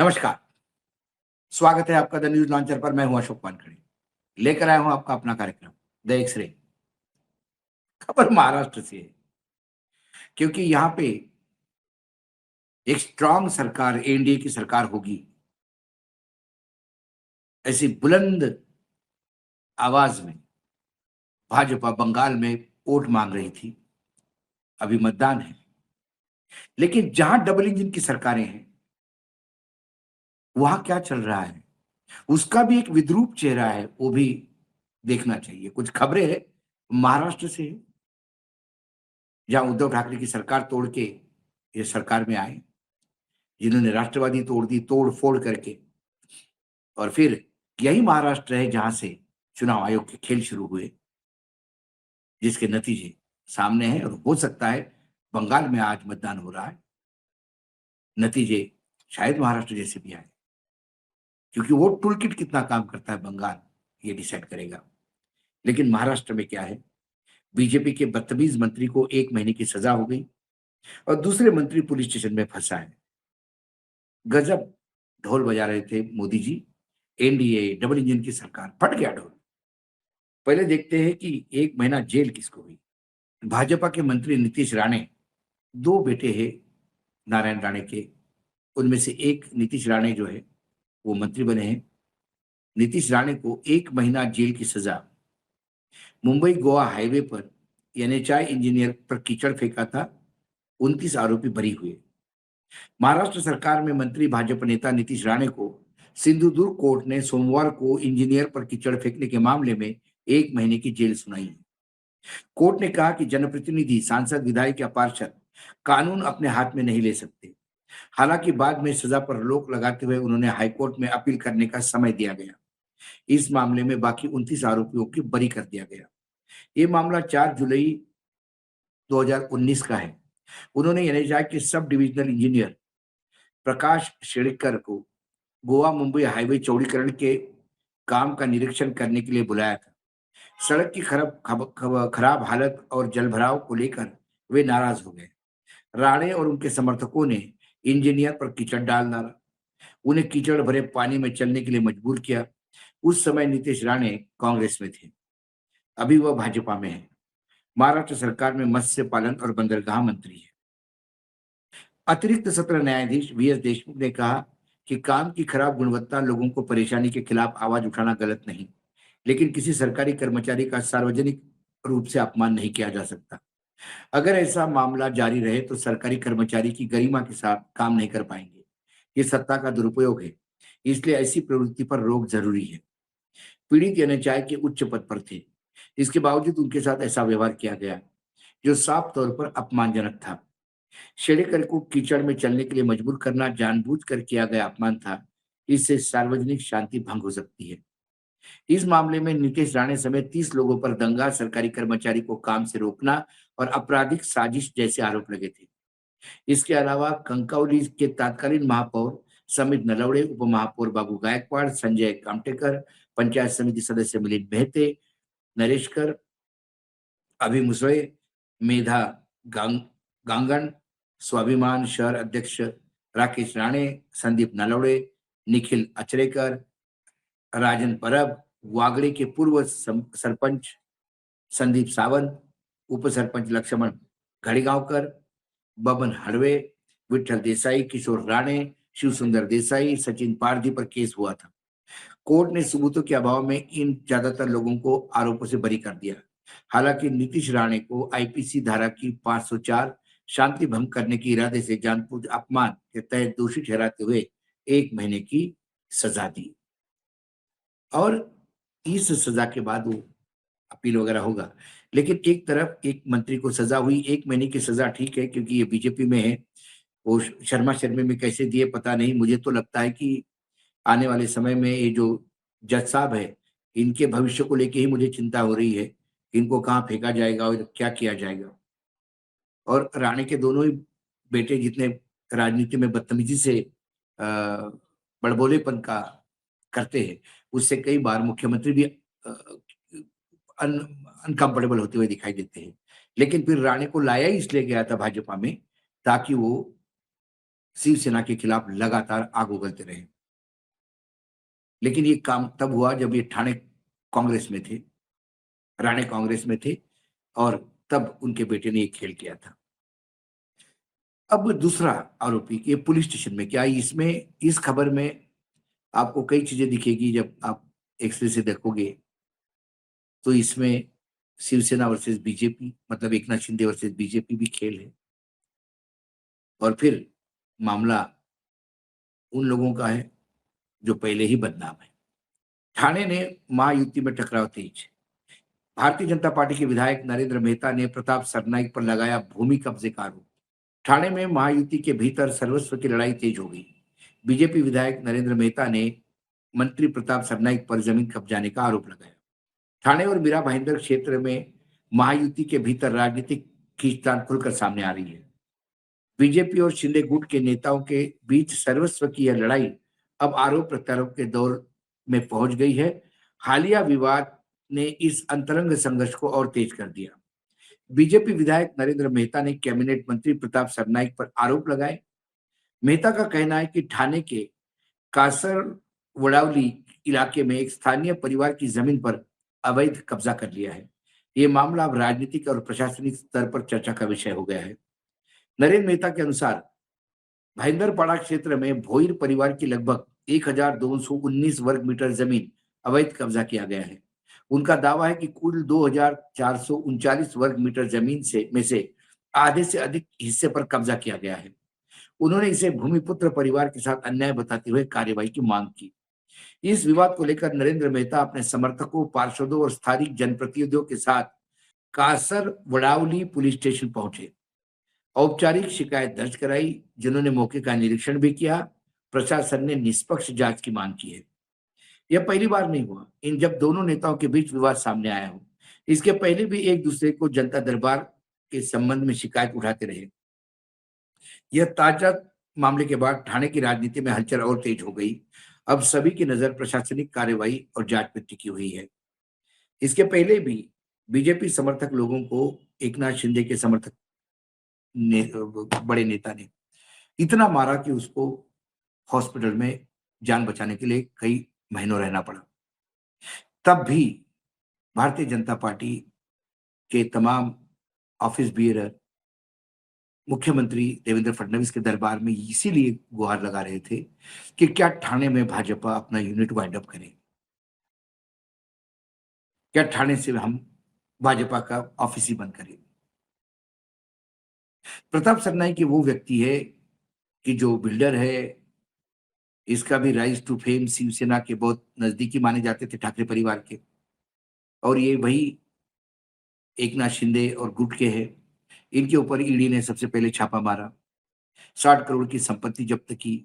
नमस्कार। स्वागत है आपका द न्यूज लॉन्चर पर। मैं हूं अशोक वानखड़े। लेकर आया हूं आपका अपना कार्यक्रम द एक्सरे। खबर महाराष्ट्र से है, क्योंकि यहां पे एक स्ट्रांग सरकार, एनडीए की सरकार होगी, ऐसी बुलंद आवाज में भाजपा बंगाल में वोट मांग रही थी। अभी मतदान है, लेकिन जहां डबल इंजन की सरकारें हैं, वहां क्या चल रहा है उसका भी एक विद्रूप चेहरा है, वो भी देखना चाहिए। कुछ खबरें हैं महाराष्ट्र से, जहां उद्धव ठाकरे की सरकार तोड़ के ये सरकार में आए, जिन्होंने राष्ट्रवादी तोड़ दी तोड़ फोड़ करके। और फिर यही महाराष्ट्र है जहां से चुनाव आयोग के खेल शुरू हुए, जिसके नतीजे सामने हैं। और हो सकता है बंगाल में आज मतदान हो रहा है, नतीजे शायद महाराष्ट्र जैसे भी आए, क्योंकि वो टूल किट कितना काम करता है बंगाल ये डिसाइड करेगा। लेकिन महाराष्ट्र में क्या है, बीजेपी के बदतमीज मंत्री को 1 महीने की सजा हो गई और दूसरे मंत्री पुलिस स्टेशन में फंसा है। गजब ढोल बजा रहे थे Modi ji. NDA double engine की सरकार, फट गया ढोल। पहले देखते हैं कि 1 महीना जेल किसको हुई। भाजपा के मंत्री नीतीश राणे, 2 बेटे हैं नारायण राणे के, उनमें से एक नीतीश राणे जो है वो मंत्री बने हैं। नीतीश राणे को 1 महीना जेल की सजा। मुंबई गोवा हाईवे पर एनएचआई इंजीनियर पर कीचड़ फेंका था, 29 आरोपी बरी हुए। महाराष्ट्र सरकार में मंत्री भाजपा नेता नीतीश राणे को सिंधुदुर्ग कोर्ट ने सोमवार को इंजीनियर पर कीचड़ फेंकने के मामले में 1 महीने की जेल सुनाई है। कोर्ट ने कहा कि जनप्रतिनिधि, सांसद, विधायक या पार्षद कानून अपने हाथ में नहीं ले सकते। हालांकि बाद में सजा पर रोक लगाते हुए उन्होंने हाईकोर्ट में अपील करने का समय दिया गया। इस मामले में बाकी 29 आरोपियों को बरी कर दिया गया। ये मामला 4 जुलाई 2019 का है। उन्होंने एनएचआई के सब डिविजनल इंजीनियर प्रकाश शेड़कर को गोवा मुंबई हाईवे चौड़ीकरण के काम का निरीक्षण करने के लिए बुलाया था। सड़क की खराब हालत और जलभराव को लेकर वे नाराज हो गए। राणे और उनके समर्थकों ने इंजीनियर पर कीचड़ डाल डाला, उन्हें कीचड़ भरे पानी में चलने के लिए मजबूर किया। उस समय नीतीश राणे कांग्रेस में थे, अभी वह भाजपा में है। महाराष्ट्र सरकार में मत्स्य पालन और बंदरगाह मंत्री है। अतिरिक्त सत्र न्यायाधीश वीएस देशमुख ने कहा कि काम की खराब गुणवत्ता, लोगों को परेशानी के खिलाफ आवाज उठाना गलत नहीं, लेकिन किसी सरकारी कर्मचारी का सार्वजनिक रूप से अपमान नहीं किया जा सकता। अगर ऐसा मामला जारी रहे तो सरकारी कर्मचारी की गरिमा के साथ काम नहीं कर पाएंगे। ये सत्ता का दुरुपयोग है, इसलिए ऐसी प्रवृत्ति पर रोक जरूरी है। पीड़ित एनएचआई के उच्च पद पर थे, इसके बावजूद उनके साथ ऐसा व्यवहार किया गया जो साफ तौर पर अपमानजनक था। शेडेकर को कीचड़ में चलने के लिए मजबूर करना जानबूझकर किया गया अपमान था। इससे सार्वजनिक शांति भंग हो सकती है। इस मामले में नीतीश राणे समेत 30 लोगों पर दंगा, सरकारी कर्मचारी को काम से रोकना और आपराधिक साजिश जैसे आरोप लगे थे। इसके अलावा कंकावली के तत्कालीन महापौर समित नलवड़े, उप महापौर बाबू गायकवाड़, संजय कामटेकर, पंचायत समिति सदस्य मिलिंद मेहते, नरेशकर, अभी मुसळे, मेधा गांग गांगण, स्वाभिमान शहर अध्यक्ष राकेश राणे, संदीप नलवड़े, निखिल अचरेकर, राजन परब, वागड़े के पूर्व सरपंच संदीप सावंत, उपसरपंच लक्ष्मण घड़ीगांवकर, बबन हड़वे, विठ्ठल देसाई, किशोर राणे, शिवसुंदर देसाई, सचिन पारधी पर केस हुआ था। कोर्ट ने सबूतों के अभाव में इन ज्यादातर लोगों को आरोपों से बरी कर दिया। हालांकि नीतीश राणे को आईपीसी धारा की 504 शांति भंग करने के इरादे से जानबूझ अपमान के तहत दोषी ठहराते हुए 1 महीने की सजा दी। और इस सजा के बाद वो अपील वगैरह होगा। लेकिन एक तरफ एक मंत्री को सजा हुई, 1 महीने की सजा ठीक है, क्योंकि ये बीजेपी में है। वो शर्मा शर्मी में कैसे दिए पता नहीं। मुझे तो लगता है कि आने वाले समय में ये जो जज साहब है, इनके भविष्य को लेके ही मुझे चिंता हो रही है। इनको कहाँ फेंका जाएगा और क्या किया जाएगा। और राणे के दोनों ही बेटे जितने राजनीति में बदतमीजी से बड़बोलेपन का करते हैं, उससे कई बार मुख्यमंत्री भी अन अनकंफर्टेबल होते हुए दिखाई देते हैं। लेकिन फिर राणे को लाया ही इसलिए गया था भाजपा में, ताकि वो शिवसेना के खिलाफ लगातार आग उगलते रहे। लेकिन ये काम तब हुआ जब ये ठाणे कांग्रेस में थे, राणे कांग्रेस में थे और तब उनके बेटे ने ये खेल किया था। अब दूसरा आरोपी कि पुलिस स्टेशन में क्या इसमें इस खबर में आपको कई चीजें दिखेगी जब आप एक्सरे से देखोगे तो इसमें शिवसेना वर्सेस बीजेपी मतलब एकनाथ शिंदे वर्सेस बीजेपी भी खेल है और फिर मामला उन लोगों का है जो पहले ही बदनाम है। ठाणे ने महायुति में टकराव तेज। भारतीय जनता पार्टी के विधायक नरेंद्र मेहता ने प्रताप सरनाईक पर लगाया भूमि कब्जे का आरोप। ठाणे में महायुति के भीतर सर्वस्व की लड़ाई तेज हो गई। बीजेपी विधायक नरेंद्र मेहता ने मंत्री प्रताप सरनाईक पर जमीन कब्जाने का आरोप लगाया। ठाणे और मीरा भाईंदर क्षेत्र में महायुति के भीतर राजनीतिक खींचतान खुलकर सामने आ रही है। बीजेपी और शिंदे गुट के नेताओं के बीच सर्वस्व की यह लड़ाई अब आरोप प्रत्यारोप के दौर में पहुंच गई है। हालिया विवाद ने इस अंतरंग संघर्ष को और तेज कर दिया। बीजेपी विधायक नरेंद्र मेहता ने कैबिनेट मंत्री प्रताप सरनाईक पर आरोप लगाए। मेहता का कहना है कि ठाणे के कासर वड़ावली इलाके में एक स्थानीय परिवार की जमीन पर अवैध कब्जा कर लिया है। ये मामला अब राजनीतिक और प्रशासनिक स्तर पर चर्चा का विषय हो गया है। नरेंद्र मेहता के अनुसार भाईंदरपाड़ा क्षेत्र में भोईर परिवार की लगभग 1219 वर्ग मीटर जमीन अवैध कब्जा किया गया है। उनका दावा है कि कुल 2439 वर्ग मीटर जमीन से आधे से अधिक हिस्से पर कब्जा किया गया है। उन्होंने इसे भूमिपुत्र परिवार के साथ अन्याय बताते हुए कार्रवाई की मांग की। इस विवाद को लेकर नरेंद्र मेहता अपने समर्थकों, पार्षदों और स्थानिक जनप्रतिनिधियों के साथ कासर वड़ावली पुलिस स्टेशन पहुंचे। औपचारिक शिकायत दर्ज कराई, जिन्होंने मौके का निरीक्षण भी किया। प्रशासन ने निष्पक्ष जांच की मांग की है। यह पहली बार नहीं हुआ इन जब दोनों नेताओं के बीच विवाद सामने आया हो। इसके पहले भी एक दूसरे को जनता दरबार के संबंध में शिकायत उठाते रहे। यह ताजा मामले के बाद ठाणे की राजनीति में हलचल और तेज हो गई। अब सभी की नजर प्रशासनिक कार्रवाई और जांच पर टिकी हुई है। इसके पहले भी बीजेपी समर्थक लोगों को एकनाथ शिंदे के समर्थक बड़े नेता ने इतना मारा कि उसको हॉस्पिटल में जान बचाने के लिए कई महीनों रहना पड़ा। तब भी भारतीय जनता पार्टी के तमाम ऑफिस बियरर मुख्यमंत्री देवेंद्र फडणवीस के दरबार में इसीलिए गुहार लगा रहे थे कि क्या ठाणे में भाजपा अपना यूनिट वाइंड अप करे, क्या ठाणे से हम भाजपा का ऑफिस ही बंद करें। प्रताप सरनाईक की वो व्यक्ति है कि जो बिल्डर है, इसका भी राइज टू फेम शिवसेना के बहुत नजदीकी माने जाते थे ठाकरे परिवार के, और ये वही एकनाथ शिंदे और गुट के हैं। इनके ऊपर ईडी ने सबसे पहले छापा मारा, 60 करोड़ की संपत्ति जब्त की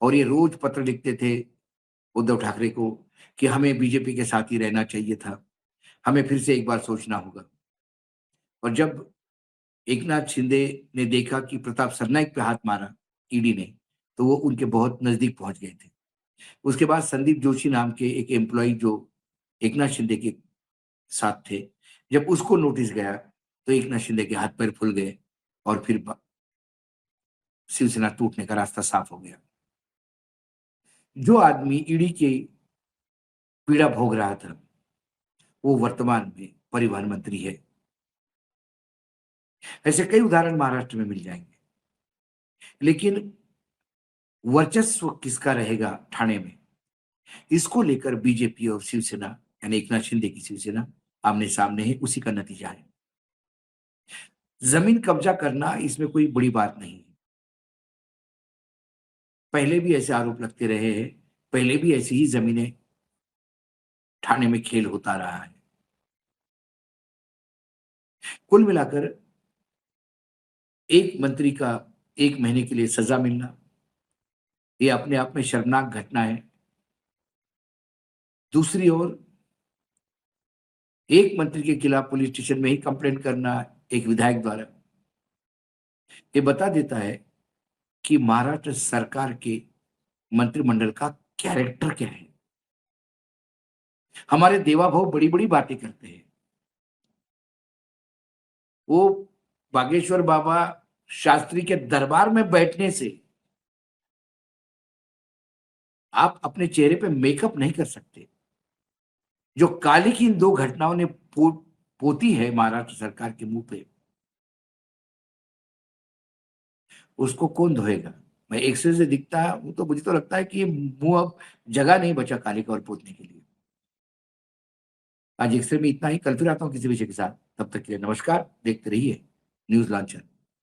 और ये रोज पत्र लिखते थे उद्धव ठाकरे को कि हमें बीजेपी के साथ ही रहना चाहिए था, हमें फिर से एक बार सोचना होगा। और जब एकनाथ शिंदे ने देखा कि प्रताप सरनाईक पे हाथ मारा ईडी ने, तो वो उनके बहुत नजदीक पहुंच गए थे। उसके बाद संदीप जोशी नाम के एक एम्प्लॉय जो एकनाथ शिंदे के साथ थे, जब उसको नोटिस गया तो एकनाथ शिंदे के हाथ पैर फूल गए और फिर शिवसेना टूटने का रास्ता साफ हो गया। जो आदमी ईडी की पीड़ा भोग रहा था वो वर्तमान में परिवहन मंत्री है। ऐसे कई उदाहरण महाराष्ट्र में मिल जाएंगे। लेकिन वर्चस्व किसका रहेगा ठाणे में, इसको लेकर बीजेपी और शिवसेना यानी एकनाथ शिंदे की शिवसेना आमने सामने है। उसी का नतीजा है। जमीन कब्जा करना इसमें कोई बड़ी बात नहीं है। पहले भी ऐसे आरोप लगते रहे हैं, पहले भी ऐसी ही जमीनें ठाणे में खेल होता रहा है। कुल मिलाकर एक मंत्री का 1 महीने के लिए सजा मिलना ये अपने आप में शर्मनाक घटना है। दूसरी ओर एक मंत्री के खिलाफ पुलिस स्टेशन में ही कंप्लेंट करना एक विधायक द्वारा, ये बता देता है कि महाराष्ट्र सरकार के मंत्रिमंडल का कैरेक्टर क्या है। हमारे देवाभाऊ बड़ी बड़ी बातें करते हैं। वो बागेश्वर बाबा शास्त्री के दरबार में बैठने से आप अपने चेहरे पे मेकअप नहीं कर सकते। जो काली की इन 2 घटनाओं ने पोती है महाराष्ट्र सरकार के मुँह पे, उसको कौन धोएगा? मैं एक्स-रे से दिखता है वो, तो मुझे तो लगता है कि ये मुँह अब जगह नहीं बचा काली का और पोतने के लिए। आज एक्स-रे में इतना ही, कल फिर आता हूँ किसी विषय के साथ। तब तक के लिए नमस्कार, देखते रहिए न्यूज़ लॉन्चर।